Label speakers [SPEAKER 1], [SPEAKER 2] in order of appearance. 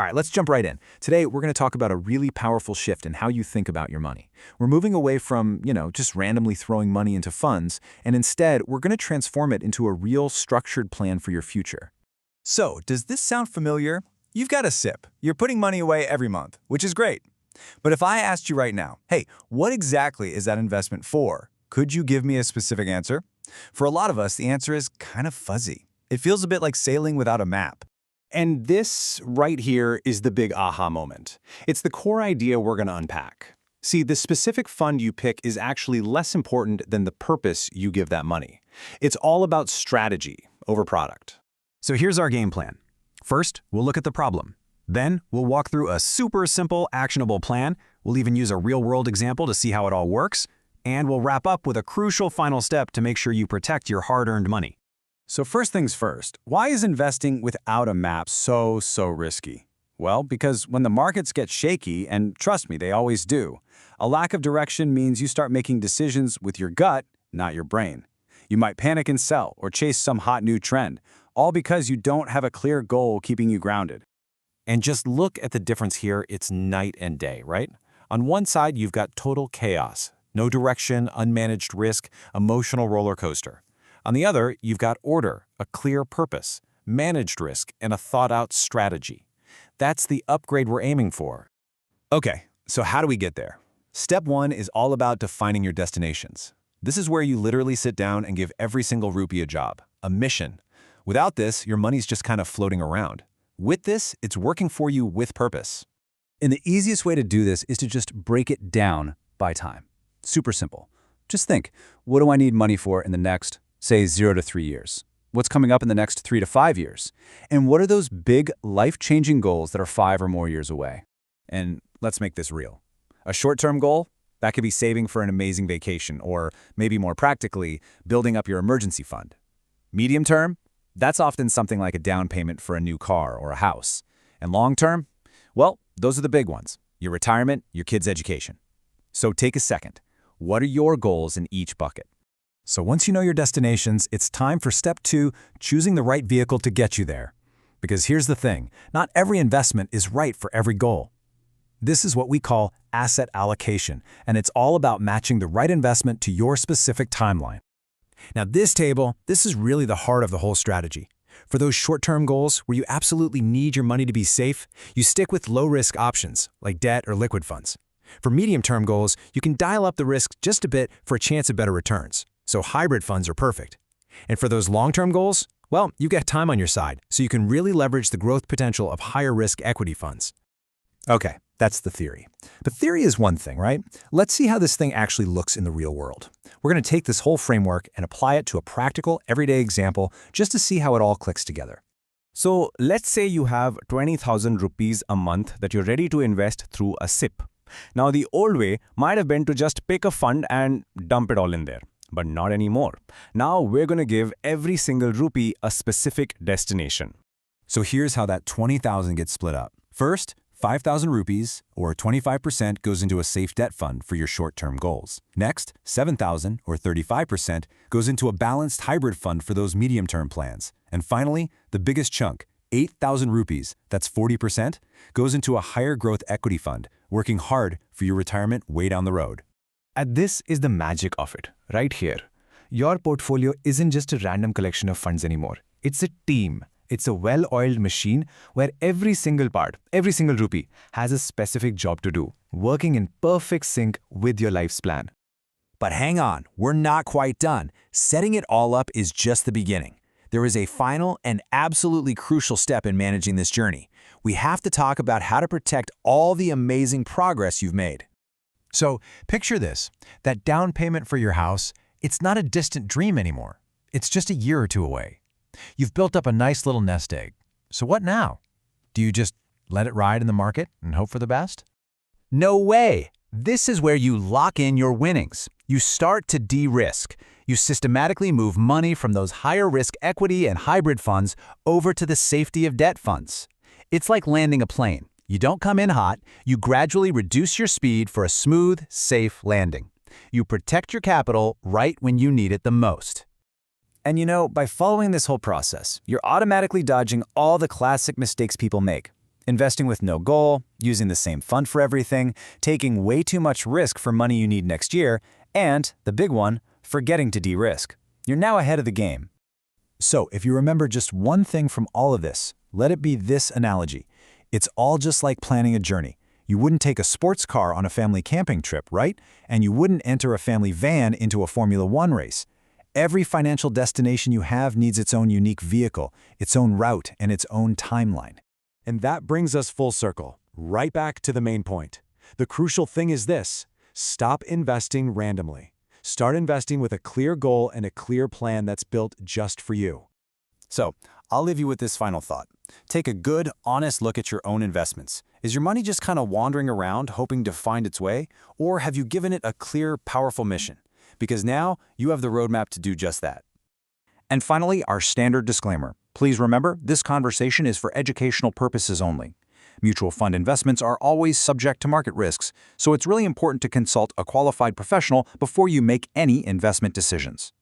[SPEAKER 1] All right, let's jump right in. Today, we're going to talk about a really powerful shift in how you think about your money. We're moving away from, just randomly throwing money into funds, and instead, we're going to transform it into a real structured plan for your future.
[SPEAKER 2] So, does this sound familiar? You've got a SIP. You're putting money away every month, which is great. But if I asked you right now, hey, what exactly is that investment for? Could you give me a specific answer? For a lot of us, the answer is kind of fuzzy. It feels a bit like sailing without a map.
[SPEAKER 3] And this right here is the big aha moment. It's the core idea we're going to unpack. See, the specific fund you pick is actually less important than the purpose you give that money. It's all about strategy over product.
[SPEAKER 1] So here's our game plan. First, we'll look at the problem. Then, we'll walk through a super simple, actionable plan. We'll even use a real-world example to see how it all works. And we'll wrap up with a crucial final step to make sure you protect your hard-earned money.
[SPEAKER 2] So first things first, why is investing without a map so risky? Well, because when the markets get shaky, and trust me, they always do, a lack of direction means you start making decisions with your gut, not your brain. You might panic and sell or chase some hot new trend, all because you don't have a clear goal keeping you grounded.
[SPEAKER 3] And just look at the difference here. It's night and day, right? On one side, you've got total chaos, no direction, unmanaged risk, emotional roller coaster. On the other, you've got order, a clear purpose, managed risk, and a thought-out strategy. That's the upgrade we're aiming for.
[SPEAKER 2] Okay, so how do we get there? Step 1 is all about defining your destinations. This is where you literally sit down and give every single rupee a job, a mission. Without this, your money's just kind of floating around. With this, it's working for you with purpose.
[SPEAKER 4] And the easiest way to do this is to just break it down by time. Super simple. Just think, what do I need money for in the next, say, 0 to 3 years? What's coming up in the next 3 to 5 years? And what are those big, life-changing goals that are 5 or more years away?
[SPEAKER 2] And let's make this real. A short-term goal? That could be saving for an amazing vacation, or maybe more practically, building up your emergency fund. Medium term? That's often something like a down payment for a new car or a house. And long term? Well, those are the big ones. Your retirement, your kids' education. So take a second. What are your goals in each bucket? So once you know your destinations, it's time for step 2, choosing the right vehicle to get you there. Because here's the thing, not every investment is right for every goal. This is what we call asset allocation, and it's all about matching the right investment to your specific timeline. Now this is really the heart of the whole strategy. For those short-term goals where you absolutely need your money to be safe, you stick with low-risk options like debt or liquid funds. For medium-term goals, you can dial up the risk just a bit for a chance at better returns. So hybrid funds are perfect. And for those long-term goals, well, you get time on your side, so you can really leverage the growth potential of higher-risk equity funds. Okay, that's the theory. But theory is one thing, right? Let's see how this thing actually looks in the real world. We're going to take this whole framework and apply it to a practical, everyday example just to see how it all clicks together.
[SPEAKER 5] So let's say you have 20,000 rupees a month that you're ready to invest through a SIP. Now, the old way might have been to just pick a fund and dump it all in there. But not anymore. Now we're going to give every single rupee a specific destination.
[SPEAKER 2] So here's how that 20,000 gets split up. First, 5,000 rupees, or 25%, goes into a safe debt fund for your short-term goals. Next, 7,000, or 35%, goes into a balanced hybrid fund for those medium-term plans. And finally, the biggest chunk, 8,000 rupees, that's 40%, goes into a higher growth equity fund, working hard for your retirement way down the road.
[SPEAKER 5] And this is the magic of it, right here. Your portfolio isn't just a random collection of funds anymore. It's a team. It's a well-oiled machine where every single part, every single rupee, has a specific job to do, working in perfect sync with your life's plan.
[SPEAKER 1] But hang on, we're not quite done. Setting it all up is just the beginning. There is a final and absolutely crucial step in managing this journey. We have to talk about how to protect all the amazing progress you've made. So picture this, that down payment for your house, it's not a distant dream anymore. It's just a year or two away. You've built up a nice little nest egg. So what now? Do you just let it ride in the market and hope for the best? No way! This is where you lock in your winnings. You start to de-risk. You systematically move money from those higher-risk equity and hybrid funds over to the safety of debt funds. It's like landing a plane. You don't come in hot, you gradually reduce your speed for a smooth, safe landing. You protect your capital right when you need it the most.
[SPEAKER 2] And by following this whole process, you're automatically dodging all the classic mistakes people make. Investing with no goal, using the same fund for everything, taking way too much risk for money you need next year, and, the big one, forgetting to de-risk. You're now ahead of the game.
[SPEAKER 1] So, if you remember just one thing from all of this, let it be this analogy. It's all just like planning a journey. You wouldn't take a sports car on a family camping trip, right? And you wouldn't enter a family van into a Formula One race. Every financial destination you have needs its own unique vehicle, its own route, and its own timeline. And that brings us full circle, right back to the main point. The crucial thing is this: stop investing randomly. Start investing with a clear goal and a clear plan that's built just for you.
[SPEAKER 2] So, I'll leave you with this final thought. Take a good, honest look at your own investments. Is your money just kind of wandering around, hoping to find its way? Or have you given it a clear, powerful mission? Because now, you have the roadmap to do just that.
[SPEAKER 4] And finally, our standard disclaimer. Please remember, this conversation is for educational purposes only. Mutual fund investments are always subject to market risks, so it's really important to consult a qualified professional before you make any investment decisions.